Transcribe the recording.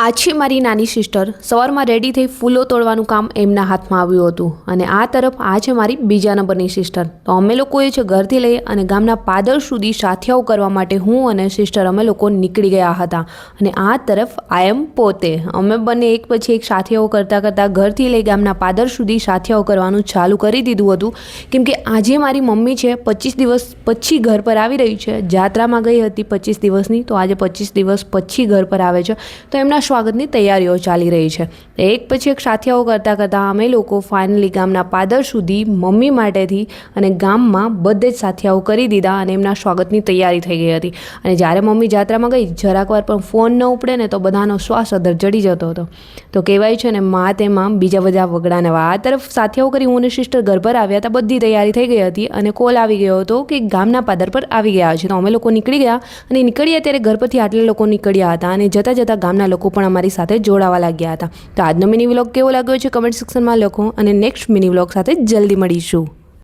આ છે મારી નાની સિસ્ટર. સવારમાં રેડી થઈ ફૂલો તોડવાનું કામ એમના હાથમાં આવ્યું હતું અને આ તરફ આ છે મારી બીજા નંબરની સિસ્ટર. તો અમે લોકોએ છે ઘરથી લઈ અને ગામના પાદર સુધી સાથિયાઓ કરવા માટે હું અને સિસ્ટર અમે લોકો નીકળી ગયા હતા. અને આ તરફ આઈ એમ પોતે. અમે બંને એક પછી એક સાથિયાઓ કરતાં કરતાં ઘરથી લઈ ગામના પાદર સુધી સાથિયાઓ કરવાનું ચાલુ કરી દીધું હતું. કેમ કે આજે મારી મમ્મી છે 25 દિવસ પછી ઘર પર આવી રહી છે. જાત્રામાં ગઈ હતી 25 દિવસની, તો આજે 25 દિવસ પછી ઘર પર આવે છે. તો એમના સ્વાગતની તૈયારીઓ ચાલી રહી છે. એક પછી એક સાથિયાઓ કરતાં કરતાં અમે લોકો ફાઇનલી ગામના પાદર સુધી મમ્મી માટેથી અને ગામમાં બધે જ સાથિયાઓ કરી દીધા અને એમના સ્વાગતની તૈયારી થઈ ગઈ હતી. અને જ્યારે મમ્મી જાત્રામાં ગઈ જરાક વાર પણ ફોન ન ઉપડે ને તો બધાનો શ્વાસ અધર ચડી જતો હતો. તો કહેવાય છે ને મા તેમાં બીજા બધા વગડાને. આ તરફ સાથિયાઓ કરી હું અને સિસ્ટર ઘર પર આવ્યા હતા, બધી તૈયારી થઈ ગઈ હતી અને કોલ આવી ગયો હતો કે ગામના પાદર પર આવી ગયા છે. તો અમે લોકો નીકળી ગયા અને નીકળ્યા ત્યારે ઘર પરથી આટલા લોકો નીકળ્યા હતા અને જતાં જતાં ગામના લોકો પણ અમારી સાથે જોડાવા લાગ્યા હતા. તો આજનો મિની વ્લોગ કેવો લાગ્યો છે કમેન્ટ સેક્શનમાં લખો અને નેક્સ્ટ મિની વ્લોગ સાથે જલ્દી મળીશું.